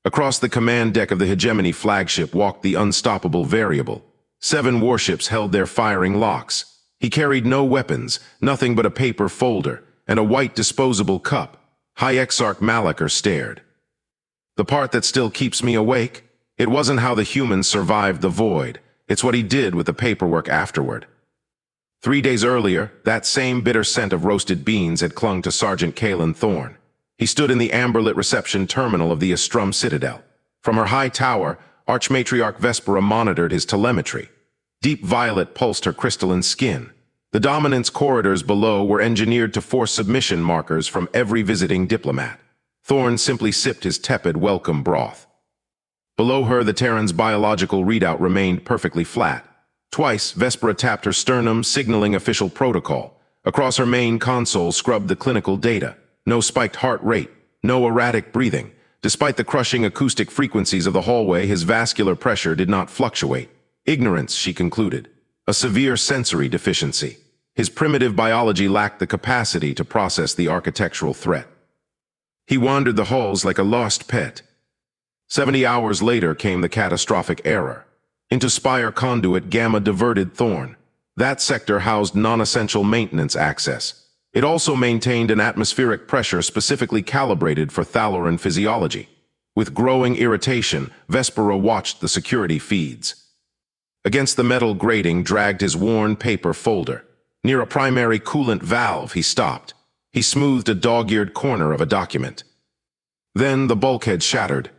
Across the command deck of the Hegemony flagship walked the unstoppable Variable. 7 warships held their firing locks. He carried no weapons, nothing but a paper folder, and a white disposable cup. High Exarch Malachar stared. The part that still keeps me awake? It wasn't how the humans survived the void. It's what he did with the paperwork afterward. 3 days earlier, that same bitter scent of roasted beans had clung to Sergeant Kalen Thorne. He stood in the amberlit reception terminal of the Astrum Citadel. From her high tower, Arch-Matriarch Vespera monitored his telemetry. Deep violet pulsed her crystalline skin. The dominance corridors below were engineered to force submission markers from every visiting diplomat. Thorne simply sipped his tepid welcome broth. Below her, the Terran's biological readout remained perfectly flat. Twice, Vespera tapped her sternum, signaling official protocol. Across her main console scrubbed the clinical data. No spiked heart rate, no erratic breathing. Despite the crushing acoustic frequencies of the hallway, his vascular pressure did not fluctuate. Ignorance, she concluded. A severe sensory deficiency. His primitive biology lacked the capacity to process the architectural threat. He wandered the halls like a lost pet. 70 hours later came the catastrophic error. Into Spire Conduit, Gamma diverted Thorne. That sector housed non-essential maintenance access. It also maintained an atmospheric pressure specifically calibrated for Thaloran physiology. With growing irritation, Vespera watched the security feeds. Against the metal grating dragged his worn paper folder. Near a primary coolant valve, he stopped. He smoothed a dog-eared corner of a document. Then the bulkhead shattered.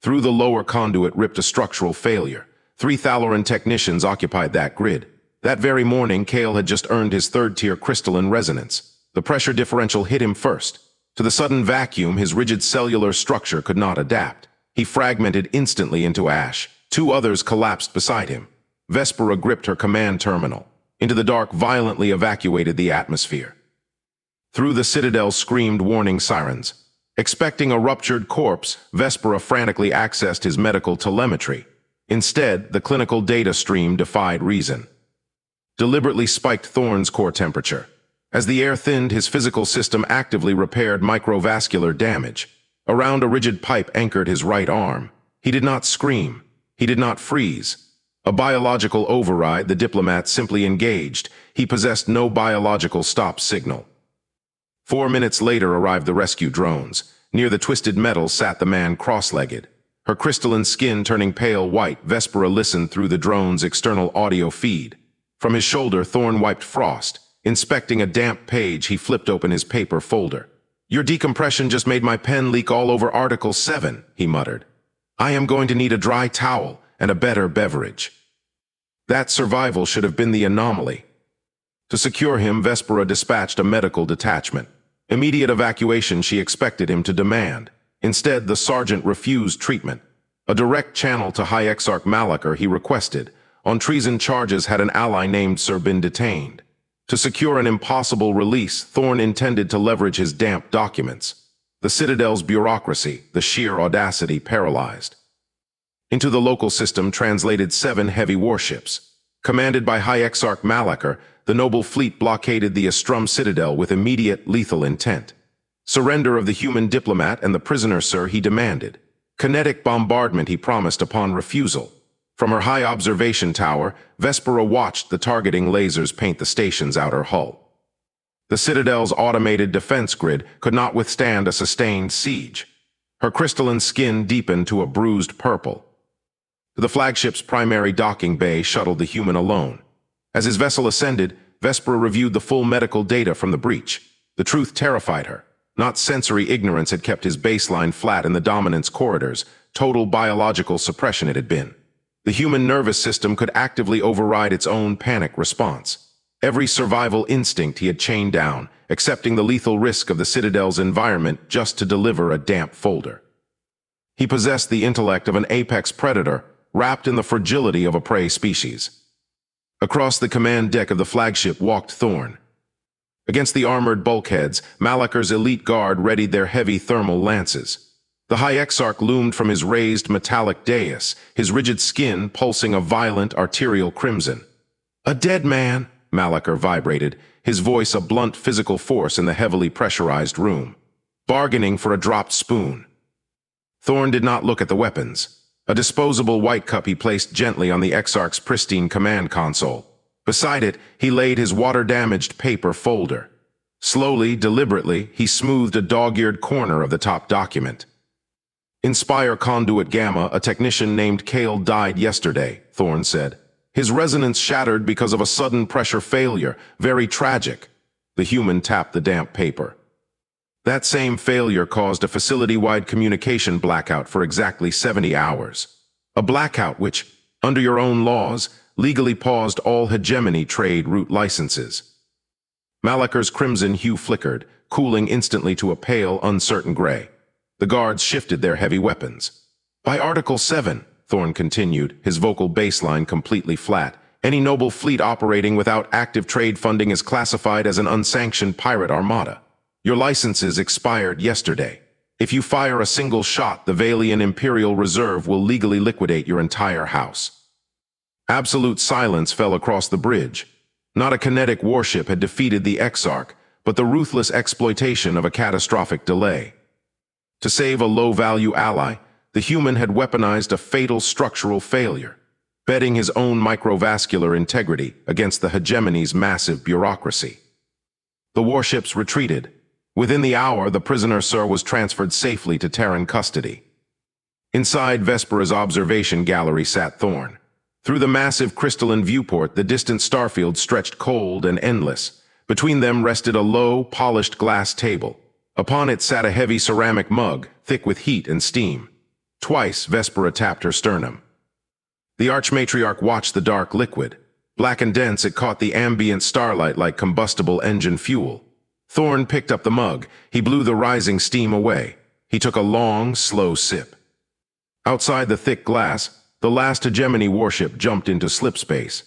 Through the lower conduit ripped a structural failure. 3 Thaloran technicians occupied that grid. That very morning, Kale had just earned his 3rd-tier crystalline resonance. The pressure differential hit him first. To the sudden vacuum, his rigid cellular structure could not adapt. He fragmented instantly into ash. 2 others collapsed beside him. Vespera gripped her command terminal. Into the dark, violently evacuated the atmosphere. Through the Citadel screamed warning sirens. Expecting a ruptured corpse, Vespera frantically accessed his medical telemetry. Instead, the clinical data stream defied reason. Deliberately spiked Thorne's core temperature. As the air thinned, his physical system actively repaired microvascular damage. Around a rigid pipe anchored his right arm. He did not scream. He did not freeze. A biological override, the diplomat simply engaged. He possessed no biological stop signal. 4 minutes later arrived the rescue drones. Near the twisted metal sat the man cross-legged. Her crystalline skin turning pale white, Vespera listened through the drone's external audio feed. From his shoulder, Thorne wiped frost. Inspecting a damp page, he flipped open his paper folder. "Your decompression just made my pen leak all over Article 7, he muttered. "I am going to need a dry towel and a better beverage." That survival should have been the anomaly. To secure him, Vespera dispatched a medical detachment. Immediate evacuation she expected him to demand. Instead, the sergeant refused treatment. A direct channel to High Exarch Malachar he requested. On treason charges had an ally named Sir been detained. To secure an impossible release, Thorne intended to leverage his damp documents. The Citadel's bureaucracy, the sheer audacity, paralyzed. Into the local system translated 7 heavy warships. Commanded by High Exarch Malachar, the noble fleet blockaded the Astrum Citadel with immediate lethal intent. Surrender of the human diplomat and the prisoner, sir, he demanded. Kinetic bombardment he promised upon refusal. From her high observation tower, Vespera watched the targeting lasers paint the station's outer hull. The Citadel's automated defense grid could not withstand a sustained siege. Her crystalline skin deepened to a bruised purple. To the flagship's primary docking bay shuttled the human alone. As his vessel ascended, Vespera reviewed the full medical data from the breach. The truth terrified her. Not sensory ignorance had kept his baseline flat in the dominance corridors. Total biological suppression it had been. The human nervous system could actively override its own panic response. Every survival instinct he had chained down, accepting the lethal risk of the Citadel's environment just to deliver a damp folder. He possessed the intellect of an apex predator, wrapped in the fragility of a prey species. Across the command deck of the flagship walked Thorne. Against the armored bulkheads, Malachar's elite guard readied their heavy thermal lances. The High Exarch loomed from his raised metallic dais, his rigid skin pulsing a violent arterial crimson. "A dead man," Malachar vibrated, his voice a blunt physical force in the heavily pressurized room. "Bargaining for a dropped spoon." Thorn did not look at the weapons. A disposable white cup he placed gently on the Exarch's pristine command console. Beside it, he laid his water-damaged paper folder. Slowly, deliberately, he smoothed a dog-eared corner of the top document. Inspire Conduit Gamma, a technician named Kale died yesterday, Thorn said. His resonance shattered because of a sudden pressure failure. Very tragic. The human tapped the damp paper. That same failure caused a facility-wide communication blackout for exactly 70 hours. A blackout which, under your own laws, legally paused all hegemony trade route licenses. Malaker's crimson hue flickered, cooling instantly to a pale, uncertain gray. The guards shifted their heavy weapons. By Article 7, Thorn continued, his vocal baseline completely flat, any noble fleet operating without active trade funding is classified as an unsanctioned pirate armada. Your licenses expired yesterday. If you fire a single shot, the Valian Imperial Reserve will legally liquidate your entire house. Absolute silence fell across the bridge. Not a kinetic warship had defeated the Exarch, but the ruthless exploitation of a catastrophic delay. To save a low-value ally, the human had weaponized a fatal structural failure, betting his own microvascular integrity against the hegemony's massive bureaucracy. The warships retreated. Within the hour, the prisoner Sir was transferred safely to Terran custody. Inside Vespera's observation gallery sat Thorn. Through the massive crystalline viewport, the distant starfield stretched cold and endless. Between them rested a low, polished glass table. Upon it sat a heavy ceramic mug, thick with heat and steam. Twice, Vespera tapped her sternum. The Arch-Matriarch watched the dark liquid. Black and dense, it caught the ambient starlight like combustible engine fuel. Thorn picked up the mug. He blew the rising steam away. He took a long, slow sip. Outside the thick glass, the last hegemony warship jumped into slipspace.